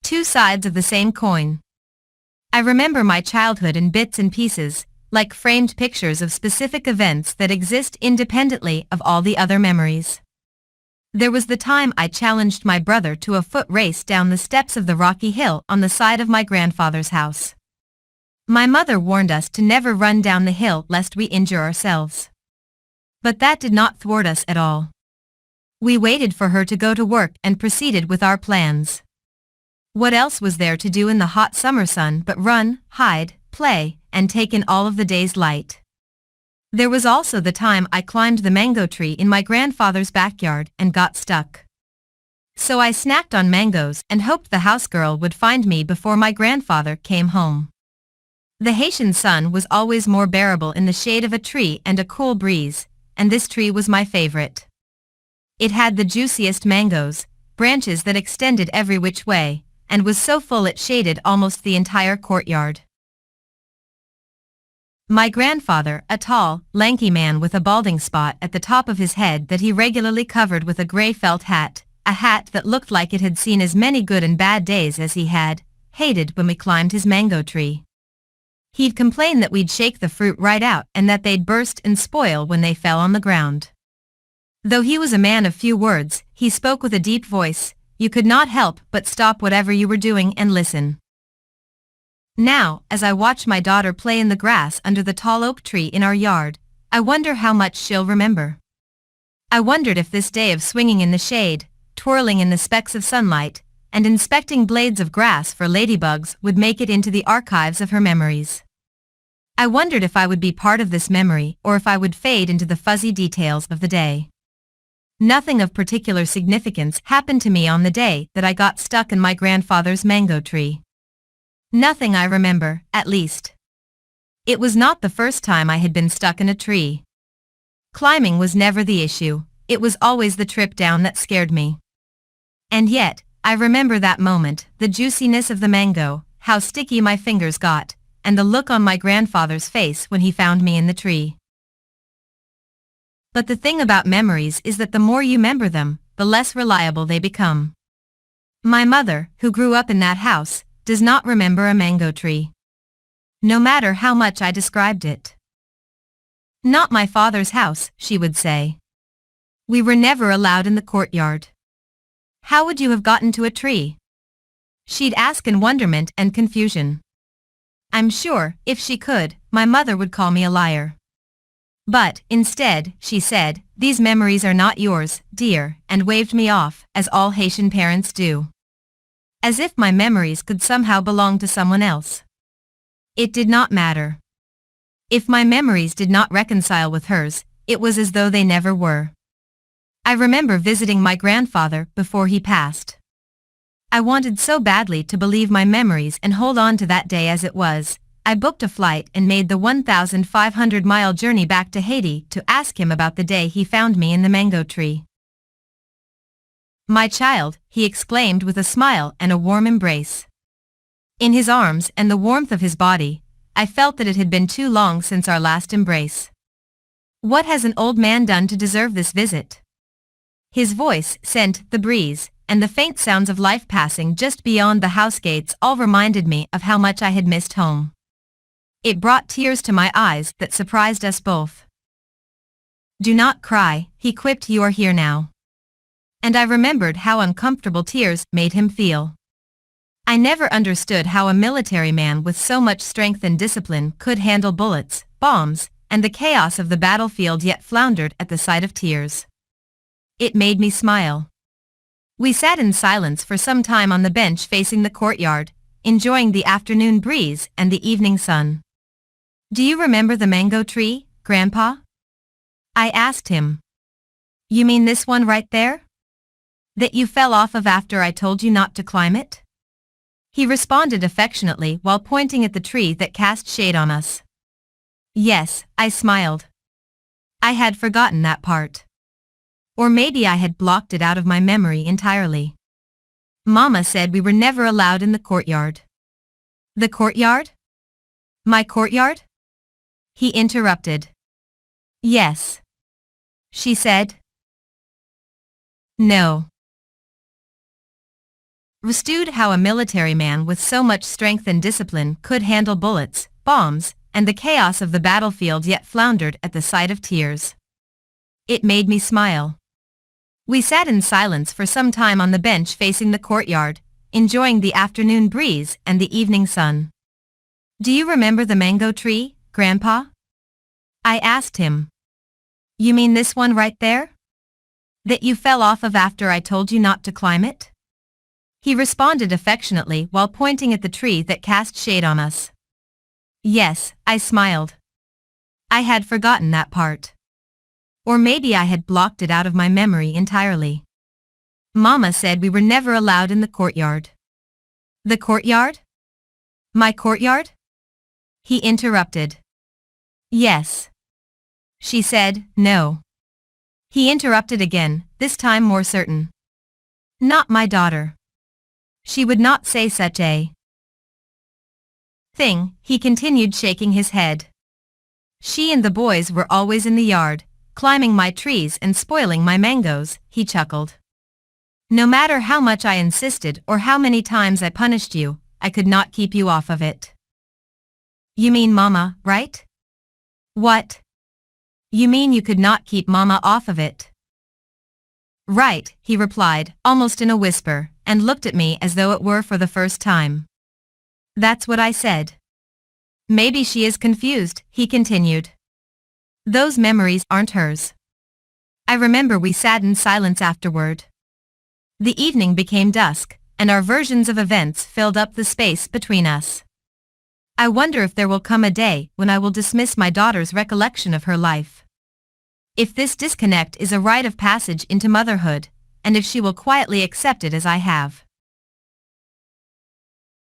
Two sides of the same coin. I remember my childhood in bits and pieces, like framed pictures of specific events that exist independently of all the other memories. There was the time I challenged my brother to a foot race down the steps of the rocky hill on the side of my grandfather's house. My mother warned us to never run down the hill lest we injure ourselves. But that did not thwart us at all. We waited for her to go to work and proceeded with our plans. What else was there to do in the hot summer sun but run, hide, play, and take in all of the day's light? There was also the time I climbed the mango tree in my grandfather's backyard and got stuck. So I snacked on mangoes and hoped the housegirl would find me before my grandfather came home. The Haitian sun was always more bearable in the shade of a tree and a cool breeze, and this tree was my favorite. It had the juiciest mangoes, branches that extended every which way, and was so full it shaded almost the entire courtyard. My grandfather, a tall, lanky man with a balding spot at the top of his head that he regularly covered with a gray felt hat, a hat that looked like it had seen as many good and bad days as he had, hated when we climbed his mango tree. He'd complain that we'd shake the fruit right out and that they'd burst and spoil when they fell on the ground. Though he was a man of few words, he spoke with a deep voice. You could not help but stop whatever you were doing and listen. Now, as I watch my daughter play in the grass under the tall oak tree in our yard, I wonder how much she'll remember. I wondered if this day of swinging in the shade, twirling in the specks of sunlight, and inspecting blades of grass for ladybugs would make it into the archives of her memories. I wondered if I would be part of this memory or if I would fade into the fuzzy details of the day. Nothing of particular significance happened to me on the day that I got stuck in my grandfather's mango tree. Nothing I remember, at least. It was not the first time I had been stuck in a tree. Climbing was never the issue, it was always the trip down that scared me. And yet, I remember that moment, the juiciness of the mango, how sticky my fingers got, and the look on my grandfather's face when he found me in the tree. But the thing about memories is that the more you remember them, the less reliable they become. My mother, who grew up in that house, does not remember a mango tree. No matter how much I described it. Not my father's house, she would say. We were never allowed in the courtyard. How would you have gotten to a tree? She'd ask in wonderment and confusion. I'm sure, if she could, my mother would call me a liar. But, instead, she said, these memories are not yours, dear, and waved me off, as all Haitian parents do. As if my memories could somehow belong to someone else. It did not matter. If my memories did not reconcile with hers, it was as though they never were. I remember visiting my grandfather before he passed. I wanted so badly to believe my memories and hold on to that day as it was. I booked a flight and made the 1,500-mile journey back to Haiti to ask him about the day he found me in the mango tree. My child, he exclaimed with a smile and a warm embrace. In his arms and the warmth of his body, I felt that it had been too long since our last embrace. What has an old man done to deserve this visit? His voice, scent, the breeze, and the faint sounds of life passing just beyond the house gates all reminded me of how much I had missed home. It brought tears to my eyes that surprised us both. Do not cry, he quipped, you are here now. And I remembered how uncomfortable tears made him feel. I never understood how a military man with so much strength and discipline could handle bullets, bombs, and the chaos of the battlefield yet floundered at the sight of tears. It made me smile. We sat in silence for some time on the bench facing the courtyard, enjoying the afternoon breeze and the evening sun. Do you remember the mango tree, Grandpa? I asked him. You mean this one right there? That you fell off of after I told you not to climb it? He responded affectionately while pointing at the tree that cast shade on us. Yes, I smiled. I had forgotten that part. Or maybe I had blocked it out of my memory entirely. Mama said we were never allowed in the courtyard. The courtyard? My courtyard? He interrupted. Yes. She said. No. Stewed how a military man with so much strength and discipline could handle bullets, bombs, and the chaos of the battlefield, yet floundered at the sight of tears. It made me smile. We sat in silence for some time on the bench facing the courtyard, enjoying the afternoon breeze and the evening sun. "Do you remember the mango tree, Grandpa?" I asked him. "You mean this one right there? That you fell off of after I told you not to climb it?" He responded affectionately while pointing at the tree that cast shade on us. "Yes," I smiled. I had forgotten that part. Or maybe I had blocked it out of my memory entirely. Mama said we were never allowed in the courtyard. "The courtyard? My courtyard?" He interrupted. "Yes." She said, "No." He interrupted again, this time more certain. "Not my daughter. She would not say such a thing," he continued, shaking his head. "She and the boys were always in the yard, climbing my trees and spoiling my mangoes," he chuckled. "No matter how much I insisted or how many times I punished you, I could not keep you off of it." "You mean Mama, right?" "What? You mean you could not keep Mama off of it?" "Right," he replied, almost in a whisper, and looked at me as though it were for the first time. "That's what I said." "Maybe she is confused," he continued. "Those memories aren't hers." I remember we sat in silence afterward. The evening became dusk, and our versions of events filled up the space between us. I wonder if there will come a day when I will dismiss my daughter's recollection of her life. If this disconnect is a rite of passage into motherhood, and if she will quietly accept it as I have.